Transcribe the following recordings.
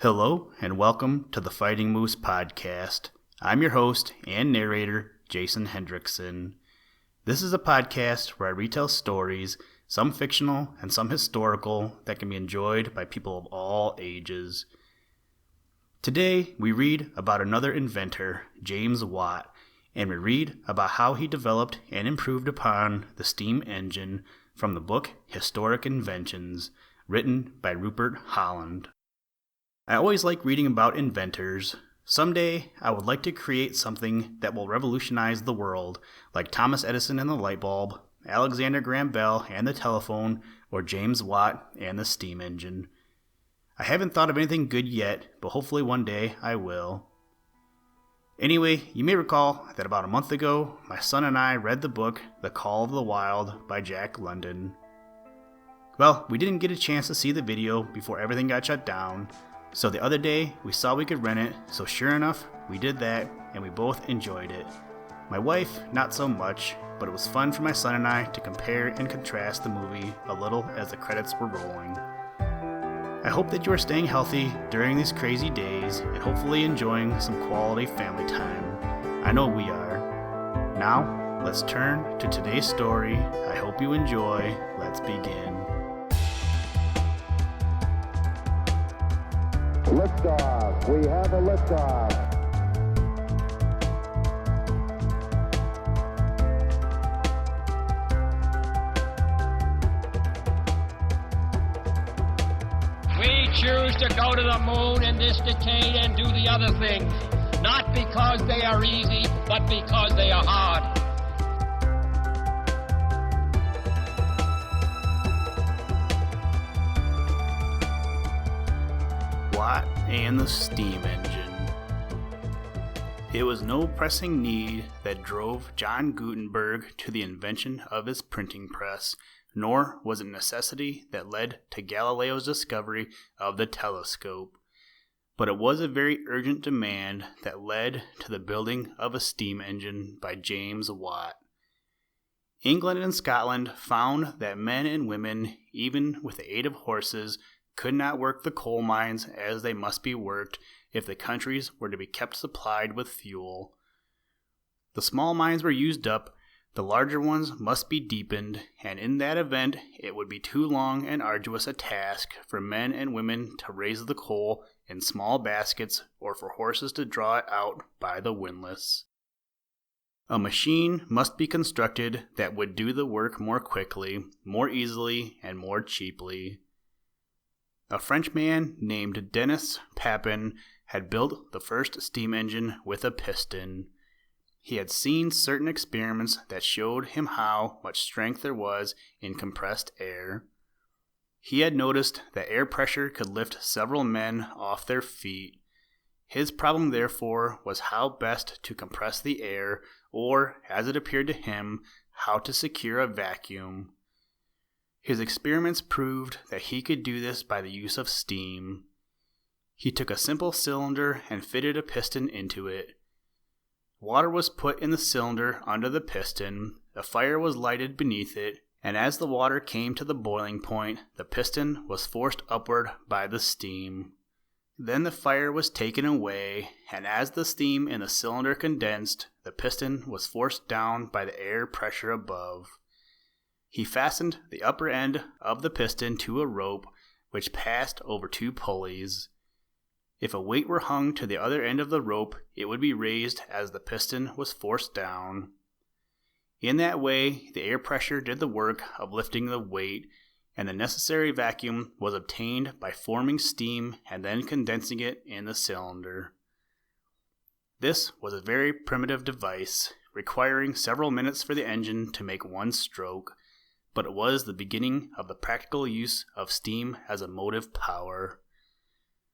Hello, and welcome to the Fighting Moose podcast. I'm your host and narrator, Jason Hendrickson. This is a podcast where I retell stories, some fictional and some historical, that can be enjoyed by people of all ages. Today, we read about another inventor, James Watt, and we read about how he developed and improved upon the steam engine from the book Historic Inventions, written by Rupert Holland. I always like reading about inventors. Someday, I would like to create something that will revolutionize the world, like Thomas Edison and the light bulb, Alexander Graham Bell and the telephone, or James Watt and the steam engine. I haven't thought of anything good yet, but hopefully one day I will. Anyway, you may recall that about a month ago, my son and I read the book The Call of the Wild by Jack London. Well, we didn't get a chance to see the video before everything got shut down, so the other day, we saw we could rent it, so sure enough, we did that, and we both enjoyed it. My wife, not so much, but it was fun for my son and I to compare and contrast the movie a little as the credits were rolling. I hope that you are staying healthy during these crazy days, and hopefully enjoying some quality family time. I know we are. Now, let's turn to today's story. I hope you enjoy. Let's begin. Liftoff. We have a liftoff. We choose to go to the moon in this decade and do the other things, not because they are easy, but because they are hard. Watt and the steam engine. It was no pressing need that drove John Gutenberg to the invention of his printing press, nor was it necessity that led to Galileo's discovery of the telescope. But it was a very urgent demand that led to the building of a steam engine by James Watt. England and Scotland found that men and women, even with the aid of horses, could not work the coal mines as they must be worked if the countries were to be kept supplied with fuel. The small mines were used up, the larger ones must be deepened, and in that event it would be too long and arduous a task for men and women to raise the coal in small baskets or for horses to draw it out by the windlass. A machine must be constructed that would do the work more quickly, more easily, and more cheaply. A Frenchman named Denis Papin had built the first steam engine with a piston. He had seen certain experiments that showed him how much strength there was in compressed air. He had noticed that air pressure could lift several men off their feet. His problem, therefore, was how best to compress the air, or, as it appeared to him, how to secure a vacuum. His experiments proved that he could do this by the use of steam. He took a simple cylinder and fitted a piston into it. Water was put in the cylinder under the piston, a fire was lighted beneath it, and as the water came to the boiling point, the piston was forced upward by the steam. Then the fire was taken away, and as the steam in the cylinder condensed, the piston was forced down by the air pressure above. He fastened the upper end of the piston to a rope, which passed over two pulleys. If a weight were hung to the other end of the rope, it would be raised as the piston was forced down. In that way, the air pressure did the work of lifting the weight, and the necessary vacuum was obtained by forming steam and then condensing it in the cylinder. This was a very primitive device, requiring several minutes for the engine to make one stroke, but it was the beginning of the practical use of steam as a motive power.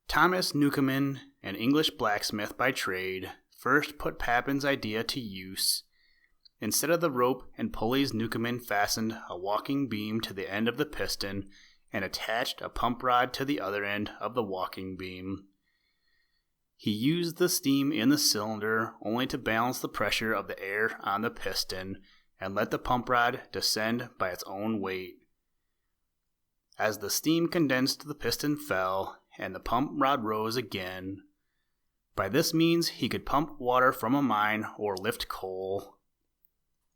Thomas Newcomen, an English blacksmith by trade, first put Papin's idea to use. Instead of the rope and pulleys, Newcomen fastened a walking beam to the end of the piston and attached a pump rod to the other end of the walking beam. He used the steam in the cylinder only to balance the pressure of the air on the piston and let the pump rod descend by its own weight. As the steam condensed, the piston fell, and the pump rod rose again. By this means, he could pump water from a mine or lift coal.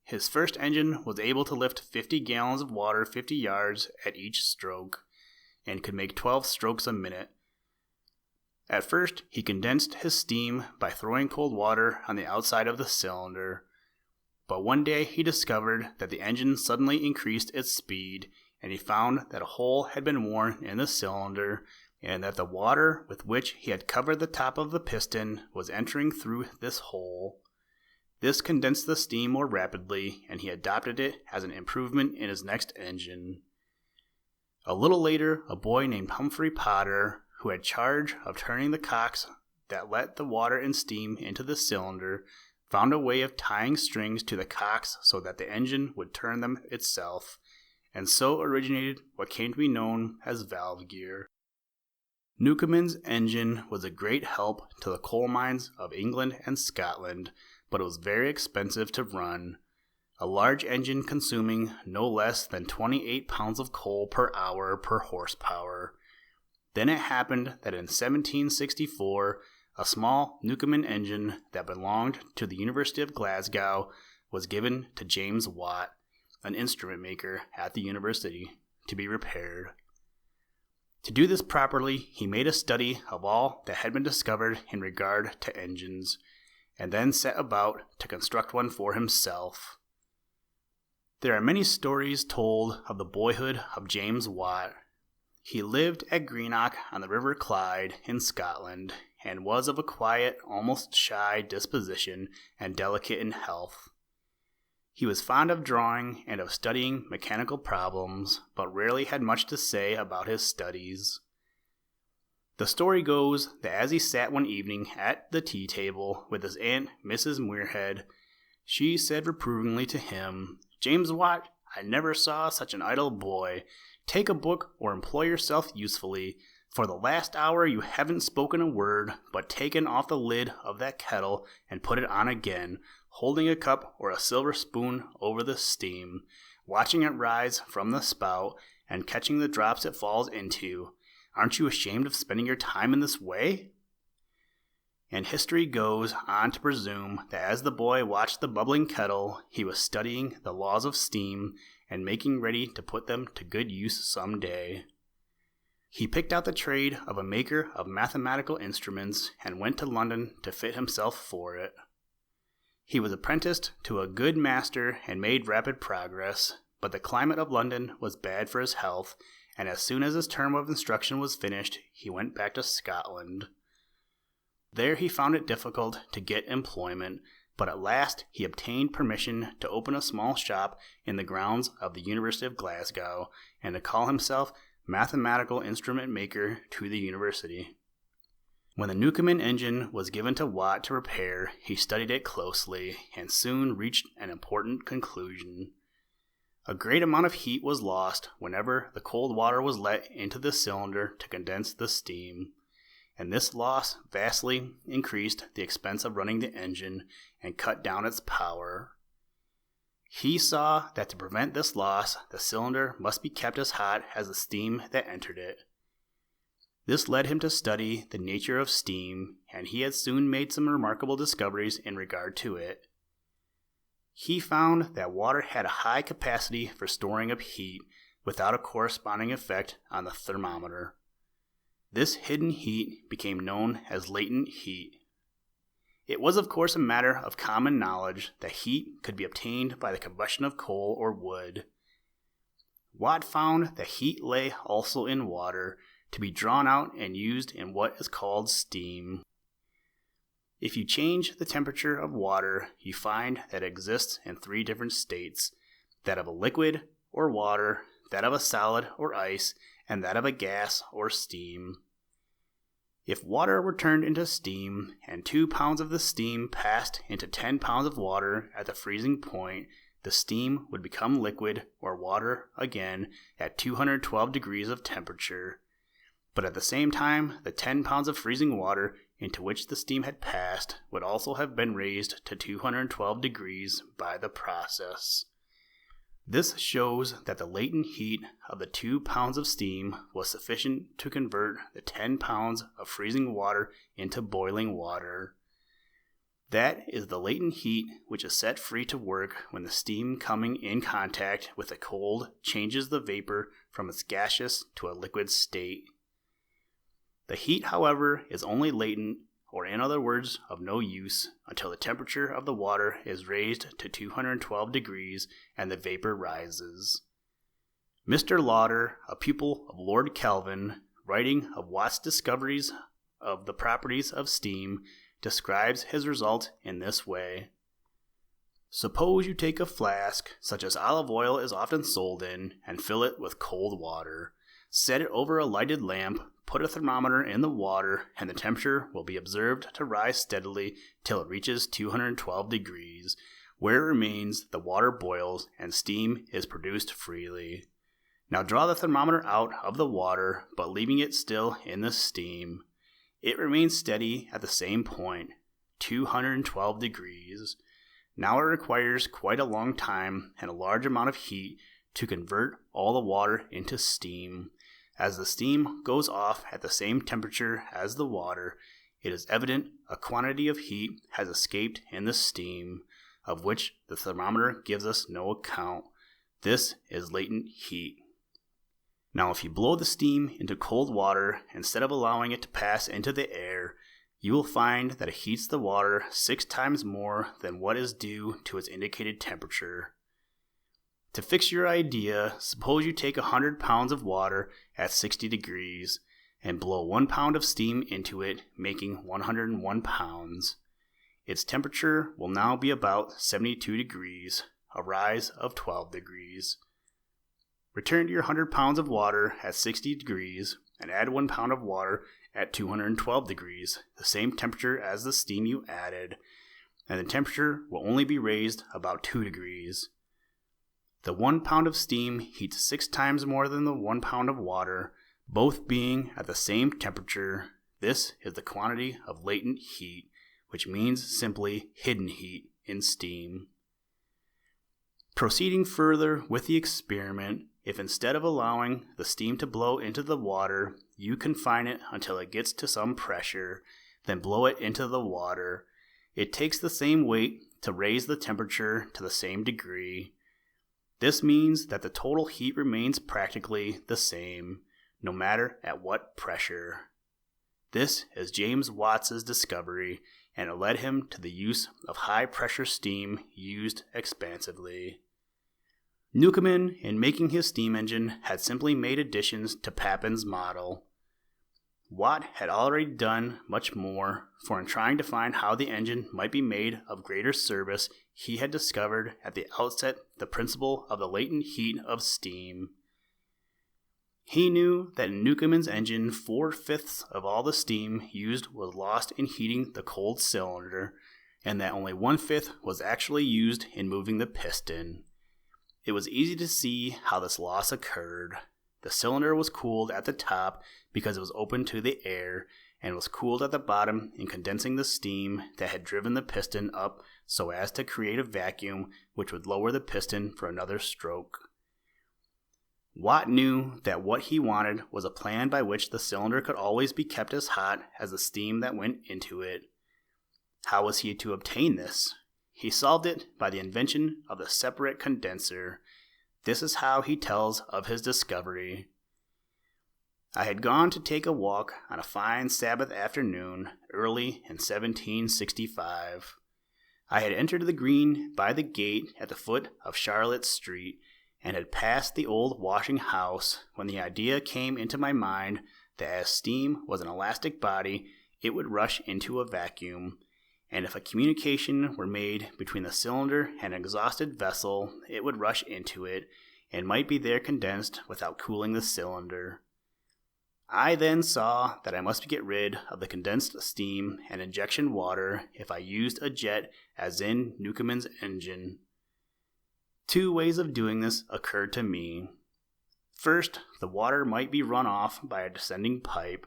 His first engine was able to lift 50 gallons of water 50 yards at each stroke, and could make 12 strokes a minute. At first, he condensed his steam by throwing cold water on the outside of the cylinder, but one day he discovered that the engine suddenly increased its speed, and he found that a hole had been worn in the cylinder, and that the water with which he had covered the top of the piston was entering through this hole. This condensed the steam more rapidly, and he adopted it as an improvement in his next engine. A little later, a boy named Humphrey Potter, who had charge of turning the cocks that let the water and steam into the cylinder, found a way of tying strings to the cocks so that the engine would turn them itself, and so originated what came to be known as valve gear. Newcomen's engine was a great help to the coal mines of England and Scotland, but it was very expensive to run, a large engine consuming no less than 28 pounds of coal per hour per horsepower. Then it happened that in 1764, a small Newcomen engine that belonged to the University of Glasgow was given to James Watt, an instrument maker at the university, to be repaired. To do this properly, he made a study of all that had been discovered in regard to engines, and then set about to construct one for himself. There are many stories told of the boyhood of James Watt. He lived at Greenock on the River Clyde in Scotland, and was of a quiet, almost shy disposition and delicate in health. He was fond of drawing and of studying mechanical problems, but rarely had much to say about his studies. The story goes that as he sat one evening at the tea table with his aunt, Mrs. Muirhead, she said reprovingly to him, "James Watt, I never saw such an idle boy. Take a book or employ yourself usefully. For the last hour you haven't spoken a word, but taken off the lid of that kettle and put it on again, holding a cup or a silver spoon over the steam, watching it rise from the spout, and catching the drops it falls into. Aren't you ashamed of spending your time in this way?" And history goes on to presume that as the boy watched the bubbling kettle, he was studying the laws of steam and making ready to put them to good use some day. He picked out the trade of a maker of mathematical instruments and went to London to fit himself for it. He was apprenticed to a good master and made rapid progress, but the climate of London was bad for his health, and as soon as his term of instruction was finished, he went back to Scotland. There he found it difficult to get employment, but at last he obtained permission to open a small shop in the grounds of the University of Glasgow, and to call himself mathematical instrument maker to the university. When the Newcomen engine was given to Watt to repair, he studied it closely, and soon reached an important conclusion. A great amount of heat was lost whenever the cold water was let into the cylinder to condense the steam, and this loss vastly increased the expense of running the engine and cut down its power. He saw that to prevent this loss, the cylinder must be kept as hot as the steam that entered it. This led him to study the nature of steam, and he had soon made some remarkable discoveries in regard to it. He found that water had a high capacity for storing up heat without a corresponding effect on the thermometer. This hidden heat became known as latent heat. It was of course a matter of common knowledge that heat could be obtained by the combustion of coal or wood. Watt found that heat lay also in water, to be drawn out and used in what is called steam. If you change the temperature of water, you find that it exists in three different states: that of a liquid or water, that of a solid or ice, and that of a gas or steam. If water were turned into steam, and 2 pounds of the steam passed into 10 pounds of water at the freezing point, the steam would become liquid or water again at 212 degrees of temperature. But at the same time, the 10 pounds of freezing water into which the steam had passed would also have been raised to 212 degrees by the process. This shows that the latent heat of the 2 pounds of steam was sufficient to convert the 10 pounds of freezing water into boiling water. That is the latent heat which is set free to work when the steam coming in contact with the cold changes the vapor from its gaseous to a liquid state. The heat, however, is only latent, or in other words, of no use, until the temperature of the water is raised to 212 degrees and the vapor rises. Mr. Lauder, a pupil of Lord Kelvin, writing of Watt's discoveries of the properties of steam, describes his result in this way. Suppose you take a flask, such as olive oil is often sold in, and fill it with cold water. Set it over a lighted lamp, put a thermometer in the water, and the temperature will be observed to rise steadily till it reaches 212 degrees. Where it remains, the water boils, and steam is produced freely. Now draw the thermometer out of the water, but leaving it still in the steam. It remains steady at the same point, 212 degrees. Now it requires quite a long time and a large amount of heat to convert all the water into steam. As the steam goes off at the same temperature as the water, it is evident a quantity of heat has escaped in the steam, of which the thermometer gives us no account. This is latent heat. Now if you blow the steam into cold water instead of allowing it to pass into the air, you will find that it heats the water 6 times more than what is due to its indicated temperature. To fix your idea, suppose you take 100 pounds of water at 60 degrees and blow 1 pound of steam into it, making 101 pounds. Its temperature will now be about 72 degrees, a rise of 12 degrees. Return to your 100 pounds of water at 60 degrees and add 1 pound of water at 212 degrees, the same temperature as the steam you added, and the temperature will only be raised about 2 degrees. The 1 pound of steam heats 6 times more than the 1 pound of water, both being at the same temperature. This is the quantity of latent heat, which means simply hidden heat in steam. Proceeding further with the experiment, if instead of allowing the steam to blow into the water, you confine it until it gets to some pressure, then blow it into the water, it takes the same weight to raise the temperature to the same degree. This means that the total heat remains practically the same, no matter at what pressure. This is James Watt's discovery, and it led him to the use of high-pressure steam used expansively. Newcomen, in making his steam engine, had simply made additions to Papin's model. Watt had already done much more, for in trying to find how the engine might be made of greater service, he had discovered at the outset the principle of the latent heat of steam. He knew that in Newcomen's engine 4/5 of all the steam used was lost in heating the cold cylinder, and that only 1/5 was actually used in moving the piston. It was easy to see how this loss occurred. The cylinder was cooled at the top because it was open to the air, and was cooled at the bottom in condensing the steam that had driven the piston up so as to create a vacuum which would lower the piston for another stroke. Watt knew that what he wanted was a plan by which the cylinder could always be kept as hot as the steam that went into it. How was he to obtain this? He solved it by the invention of the separate condenser. This is how he tells of his discovery. I had gone to take a walk on a fine Sabbath afternoon early in 1765. I had entered the green by the gate at the foot of Charlotte Street, and had passed the old washing house when the idea came into my mind that as steam was an elastic body, it would rush into a vacuum, and if a communication were made between the cylinder and an exhausted vessel, it would rush into it, and might be there condensed without cooling the cylinder. I then saw that I must get rid of the condensed steam and injection water if I used a jet as in Newcomen's engine. 2 ways of doing this occurred to me. First, the water might be run off by a descending pipe,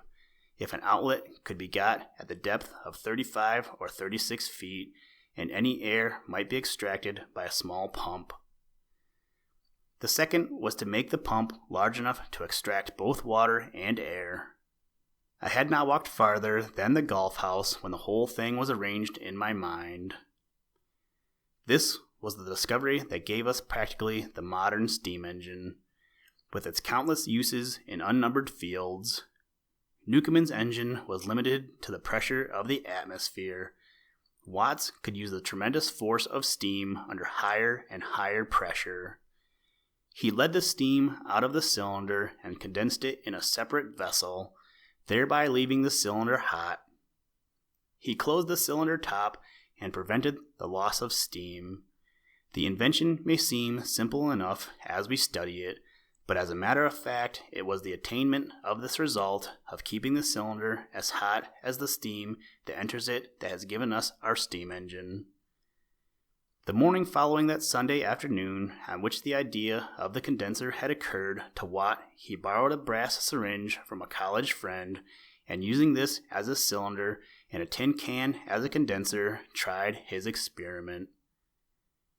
if an outlet could be got at the depth of 35 or 36 feet, and any air might be extracted by a small pump. The second was to make the pump large enough to extract both water and air. I had not walked farther than the golf house when the whole thing was arranged in my mind. This was the discovery that gave us practically the modern steam engine, with its countless uses in unnumbered fields. Newcomen's engine was limited to the pressure of the atmosphere. Watts could use the tremendous force of steam under higher and higher pressure. He led the steam out of the cylinder and condensed it in a separate vessel, thereby leaving the cylinder hot. He closed the cylinder top and prevented the loss of steam. The invention may seem simple enough as we study it, but as a matter of fact, it was the attainment of this result of keeping the cylinder as hot as the steam that enters it that has given us our steam engine. The morning following that Sunday afternoon on which the idea of the condenser had occurred to Watt, he borrowed a brass syringe from a college friend, and using this as a cylinder and a tin can as a condenser, tried his experiment.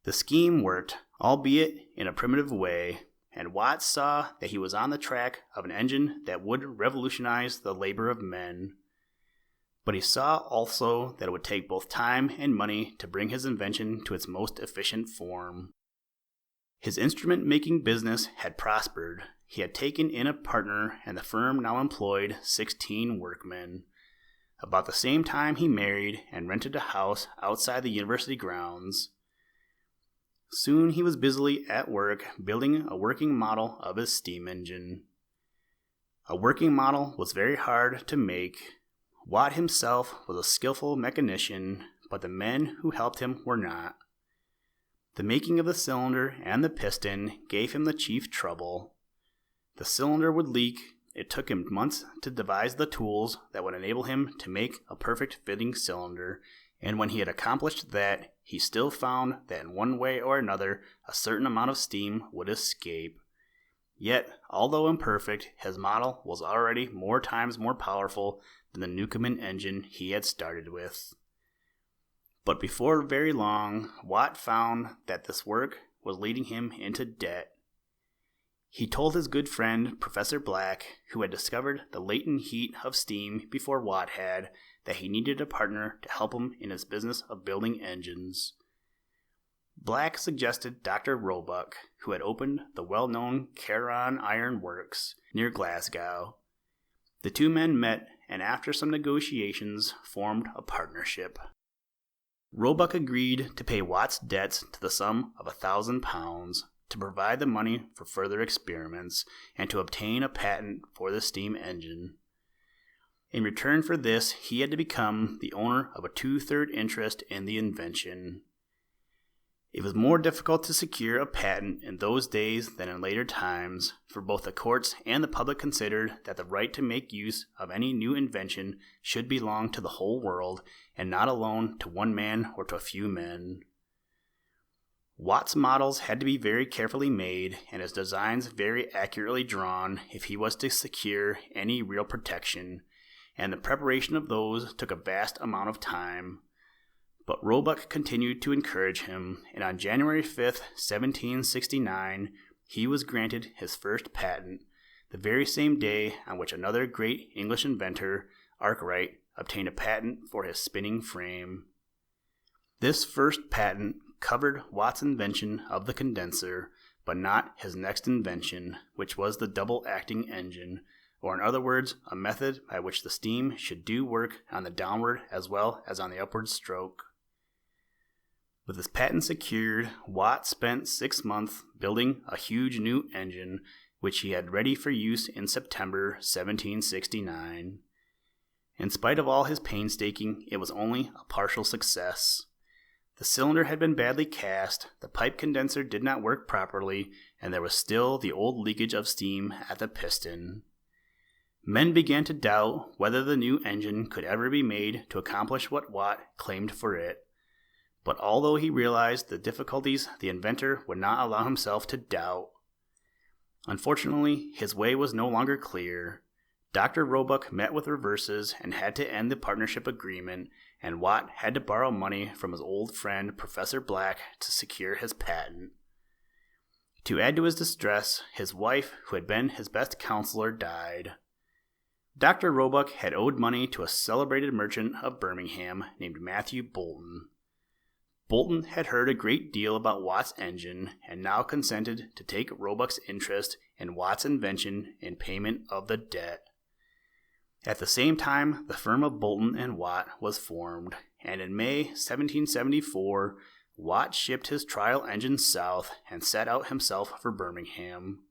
The scheme worked, albeit in a primitive way, and Watt saw that he was on the track of an engine that would revolutionize the labor of men. But he saw also that it would take both time and money to bring his invention to its most efficient form. His instrument-making business had prospered. He had taken in a partner, and the firm now employed 16 workmen. About the same time he married and rented a house outside the university grounds. Soon he was busily at work building a working model of his steam engine. A working model was very hard to make. Watt himself was a skillful mechanician, but the men who helped him were not. The making of the cylinder and the piston gave him the chief trouble. The cylinder would leak. It took him months to devise the tools that would enable him to make a perfect fitting cylinder, and when he had accomplished that, he still found that in one way or another a certain amount of steam would escape. Yet, although imperfect, his model was already more times more powerful than the Newcomen engine he had started with. But before very long, Watt found that this work was leading him into debt. He told his good friend, Professor Black, who had discovered the latent heat of steam before Watt had, that he needed a partner to help him in his business of building engines. Black suggested Dr. Roebuck, who had opened the well-known Carron Iron Works near Glasgow. The two men met and after some negotiations formed a partnership. Roebuck agreed to pay Watt's debts to the sum of £1,000 to provide the money for further experiments and to obtain a patent for the steam engine. In return for this, he had to become the owner of a 2/3 interest in the invention. It was more difficult to secure a patent in those days than in later times, for both the courts and the public considered that the right to make use of any new invention should belong to the whole world and not alone to one man or to a few men. Watt's models had to be very carefully made and his designs very accurately drawn if he was to secure any real protection, and the preparation of those took a vast amount of time. But Roebuck continued to encourage him, and on January 5, 1769, he was granted his first patent, the very same day on which another great English inventor, Arkwright, obtained a patent for his spinning frame. This first patent covered Watt's invention of the condenser, but not his next invention, which was the double-acting engine, or in other words, a method by which the steam should do work on the downward as well as on the upward stroke. With his patent secured, Watt spent 6 months building a huge new engine, which he had ready for use in September 1769. In spite of all his painstaking, it was only a partial success. The cylinder had been badly cast, the pipe condenser did not work properly, and there was still the old leakage of steam at the piston. Men began to doubt whether the new engine could ever be made to accomplish what Watt claimed for it. But although he realized the difficulties, the inventor would not allow himself to doubt. Unfortunately, his way was no longer clear. Dr. Roebuck met with reverses and had to end the partnership agreement, and Watt had to borrow money from his old friend Professor Black to secure his patent. To add to his distress, his wife, who had been his best counselor, died. Dr. Roebuck had owed money to a celebrated merchant of Birmingham named Matthew Boulton. Boulton had heard a great deal about Watt's engine and now consented to take Roebuck's interest in Watt's invention in payment of the debt. At the same time, the firm of Boulton and Watt was formed, and in May 1774, Watt shipped his trial engine south and set out himself for Birmingham.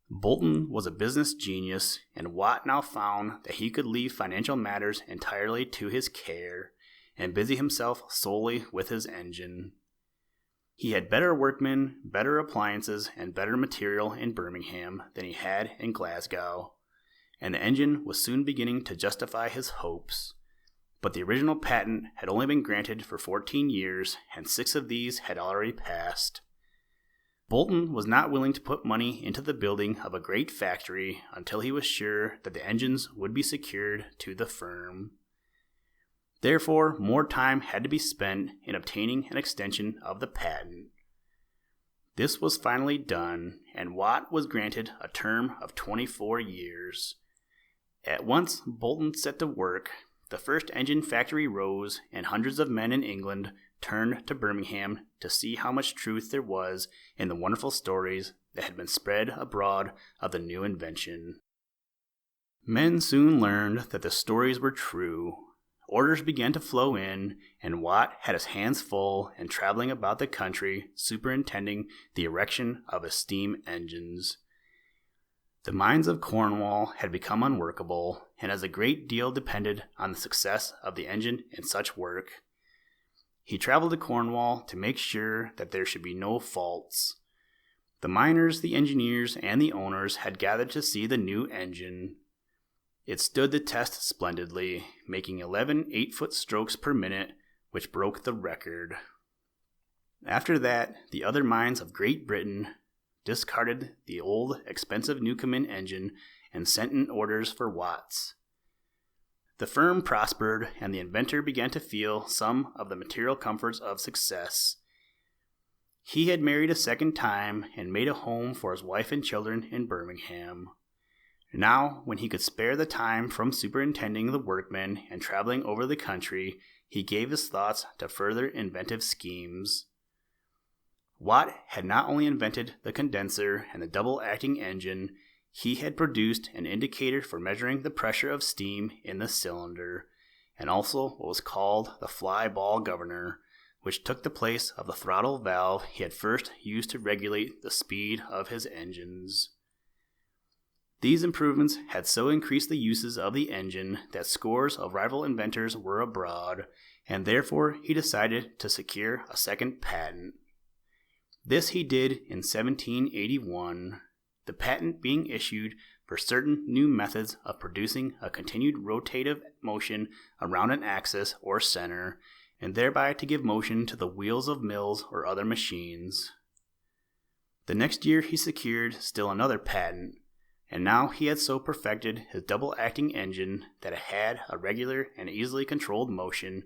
Boulton was a business genius, and Watt now found that he could leave financial matters entirely to his care and busy himself solely with his engine. He had better workmen, better appliances, and better material in Birmingham than he had in Glasgow, and the engine was soon beginning to justify his hopes. But the original patent had only been granted for 14 years, and 6 of these had already passed. Boulton was not willing to put money into the building of a great factory until he was sure that the engines would be secured to the firm. Therefore, more time had to be spent in obtaining an extension of the patent. This was finally done, and Watt was granted a term of 24 years. At once, Boulton set to work. The first engine factory rose, and hundreds of men in England turned to Birmingham to see how much truth there was in the wonderful stories that had been spread abroad of the new invention. Men soon learned that the stories were true. Orders began to flow in, and Watt had his hands full in traveling about the country superintending the erection of his steam engines. The mines of Cornwall had become unworkable, and as a great deal depended on the success of the engine in such work, he traveled to Cornwall to make sure that there should be no faults. The miners, the engineers, and the owners had gathered to see the new engine. It stood the test splendidly, making 11 8-foot strokes per minute, which broke the record. After that, the other mines of Great Britain discarded the old, expensive Newcomen engine and sent in orders for Watt's. The firm prospered, and the inventor began to feel some of the material comforts of success. He had married a second time and made a home for his wife and children in Birmingham. Now, when he could spare the time from superintending the workmen and traveling over the country, he gave his thoughts to further inventive schemes. Watt had not only invented the condenser and the double-acting engine, he had produced an indicator for measuring the pressure of steam in the cylinder, and also what was called the fly ball governor, which took the place of the throttle valve he had first used to regulate the speed of his engines. These improvements had so increased the uses of the engine that scores of rival inventors were abroad, and therefore he decided to secure a second patent. This he did in 1781, the patent being issued for certain new methods of producing a continued rotative motion around an axis or center, and thereby to give motion to the wheels of mills or other machines. The next year he secured still another patent, and now he had so perfected his double-acting engine that it had a regular and easily controlled motion,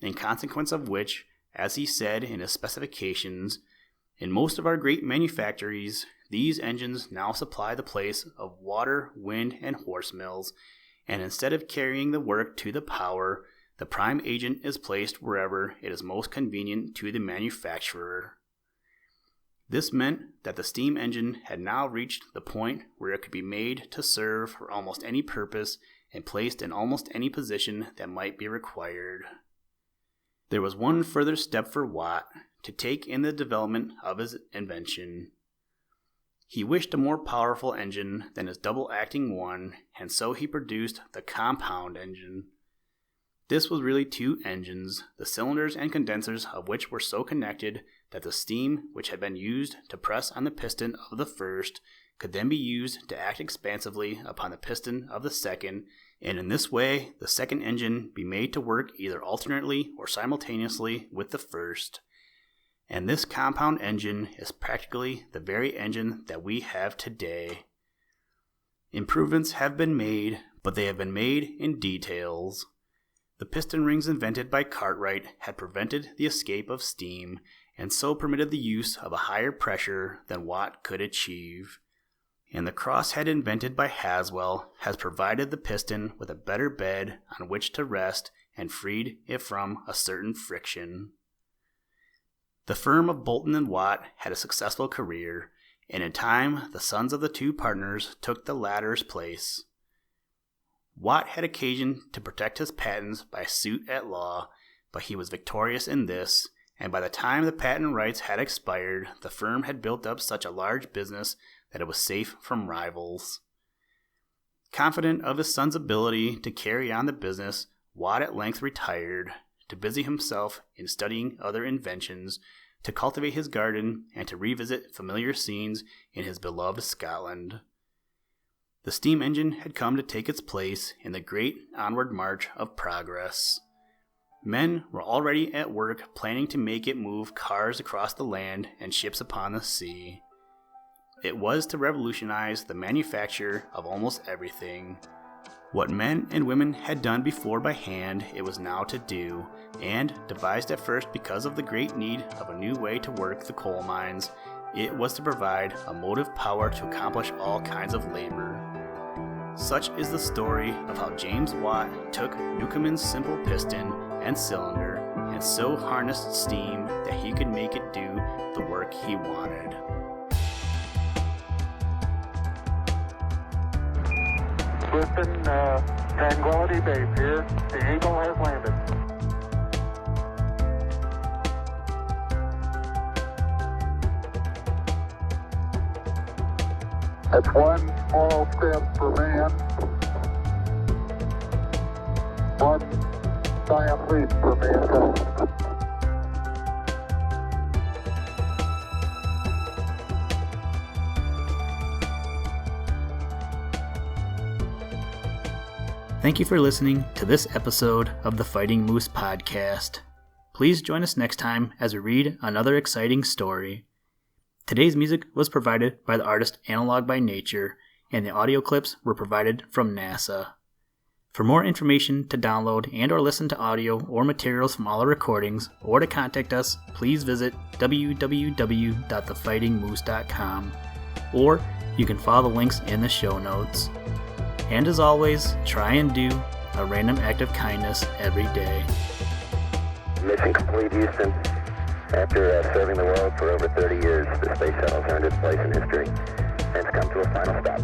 in consequence of which, as he said in his specifications, in most of our great manufactories, these engines now supply the place of water, wind, and horse mills, and instead of carrying the work to the power, the prime agent is placed wherever it is most convenient to the manufacturer. This meant that the steam engine had now reached the point where it could be made to serve for almost any purpose and placed in almost any position that might be required. There was one further step for Watt to take in the development of his invention. He wished a more powerful engine than his double-acting one, and so he produced the compound engine. This was really two engines, the cylinders and condensers of which were so connected that the steam which had been used to press on the piston of the first could then be used to act expansively upon the piston of the second, and in this way the second engine be made to work either alternately or simultaneously with the first. And this compound engine is practically the very engine that we have today. Improvements have been made, but they have been made in details. The piston rings invented by Cartwright had prevented the escape of steam, and so permitted the use of a higher pressure than Watt could achieve. And the crosshead invented by Haswell has provided the piston with a better bed on which to rest and freed it from a certain friction. The firm of Boulton and Watt had a successful career, and in time the sons of the two partners took the latter's place. Watt had occasion to protect his patents by suit at law, but he was victorious in this, and by the time the patent rights had expired, the firm had built up such a large business that it was safe from rivals. Confident of his son's ability to carry on the business, Watt at length retired, to busy himself in studying other inventions, to cultivate his garden, and to revisit familiar scenes in his beloved Scotland. The steam engine had come to take its place in the great onward march of progress. Men were already at work planning to make it move cars across the land and ships upon the sea. It was to revolutionize the manufacture of almost everything. What men and women had done before by hand, it was now to do, and, devised at first because of the great need of a new way to work the coal mines, it was to provide a motive power to accomplish all kinds of labor. Such is the story of how James Watt took Newcomen's simple piston and cylinder and so harnessed steam that he could make it do the work he wanted. Houston, Tranquility Base here. The Eagle has landed. That's one small step for man, one giant leap for mankind. Thank you for listening to this episode of the Fighting Moose podcast. Please join us next time as we read another exciting story. Today's music was provided by the artist Analog by Nature, and the audio clips were provided from NASA. For more information to download and or listen to audio or materials from all our recordings, or to contact us, please visit www.thefightingmoose.com, or you can follow the links in the show notes. And as always, try and do a random act of kindness every day. Mission complete, Houston. After serving the world for over 30 years, the space shuttle's earned its place in history and it's come to a final stop.